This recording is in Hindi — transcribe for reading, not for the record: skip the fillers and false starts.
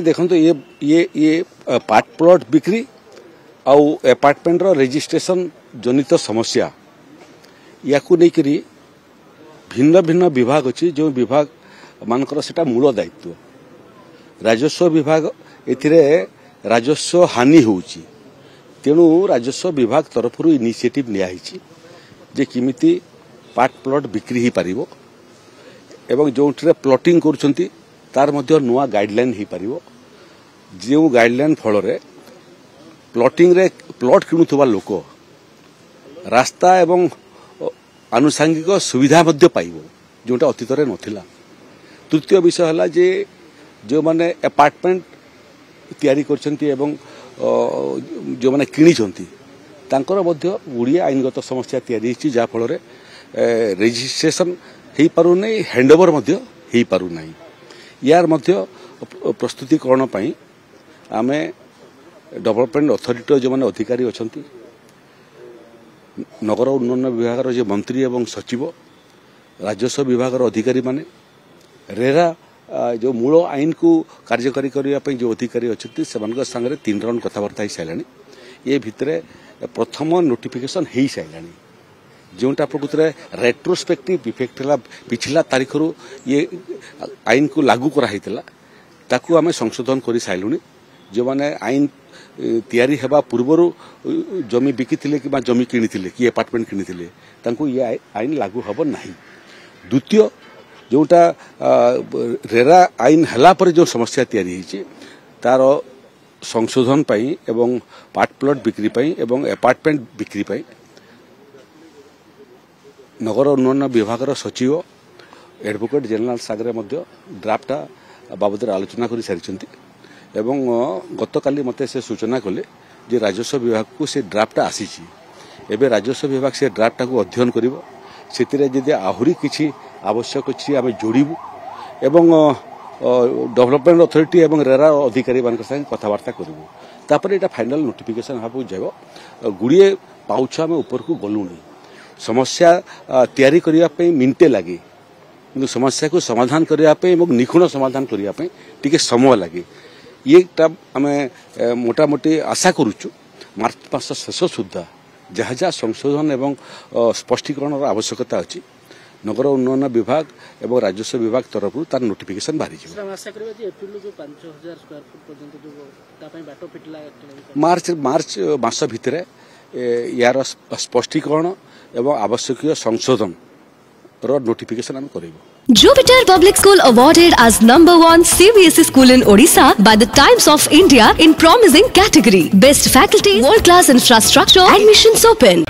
देखो तो ये पार्ट प्लॉट बिक्री आउ अपार्टमेंट रजिस्ट्रेशन जनित समस्या या नहीं भिन्न भिन्न विभाग अच्छी जो विभाग मानकर सेटा मूल दायित्व राजस्व विभाग एथिरे राजस्व हानि होउची तेणु राजस्व विभाग तरफ इनिशिएटिव नियाहिची जे किमिति पार्ट प्लॉट बिक्री ही पारिबो एवं जो प्लॉटिंग करुछंती तार मध्य नुआ गाइडलाइन ही पारिबो जो गाइडलाइन फल रे प्लॉटिंग रे प्लॉट किणुथबा लोक रास्ता एवं आनुषंगिक सुविधा मध्य पाइबो जोटा अतीत रे नथिला। तृतीय विषय हला जे जो माने अपार्टमेंट तैयारी करछंती एवं जो माने किणिछंती तांकर मध्य गुड़िया आईनगत समस्या तैयारी होती जहाँ फल रेजिस्ट्रेशन हो पारु नहीं हैंडओवर मध्य हो पारु नहीं यार मध्य प्रस्तुतिकरण पई आमे डेवलपमेंट अथॉरिटी जो माने अधिकारी अछंती नगर उन्नयन विभाग जो मंत्री एवं सचिव राजस्व विभाग अधिकारी माने रेरा जो मूल आईन को कार्यकारी करने जो अधिकारी अच्छे से सांगे 3 राउंड कथबार्ता हो सारा ये भितर प्रथम नोटिफिकेशन हो सारा जोटा प्रकृत में रेट्रोस्पेक्टिव इफेक्ट है पिछला तारीख रू ये आईन को लागू कराइला ताकू आम संशोधन कर सारूँ जो मैंने आईन तैयारी हेबा पूर्वर जमी बिकी कि जमी किनी कि अपार्टमेंट किनी ये आईन लागू हम ना। द्वितीय जोटा रेरा आईन हला पर जो समस्या तैयारी होती तार संशोधन पाई एवं पार्ट प्लॉट बिक्री पाई एवं अपार्टमेंट बिक्री पाई नगर उन्नयन विभाग सचिव एडवोकेट जनरल सागरे ड्राफ्टा बाबद आलोचना कर सारी एवं गतकाली मते से सूचना कले जे राजस्व विभाग को से ड्राफ्टा आसी एवं राजस्व विभाग से ड्राफ्टा को अध्ययन करिवो सेतिरे जदि आहुरी किछि आवश्यक अच्छी आम जोड़बू एवं डेवलपमेंट अथॉरिटी एवं रेरा अधिकारी मान कथबार्ता करूँ तापर यहाँ फाइनल नोटिफिकेशन हाँ जाब गुड़िए पाउछ आम ऊपर को गलुनी समस्या तैयारी करने मिनटे लगे कि समस्या को समाधान करने निखुण समाधान करने टी समय लगे ये आम मोटामोटी आशा करुचु मार्च मास शेष सुधा जहाँ जहाँ संशोधन एवं स्पष्टीकरण आवश्यकता अच्छी नगर उन्नयन विभाग एवं राजस्व विभाग तरफ तार नोटिफिकेशन बाहरी मार्च मास भितर यार स्पष्टीकरण एवं आवश्यक संशोधन नोटिफिकेशन आम करेबो। Jupiter Public School awarded as #1 CBSE school in Odisha by the Times of India in promising category. Best faculty, world-class infrastructure, admissions open.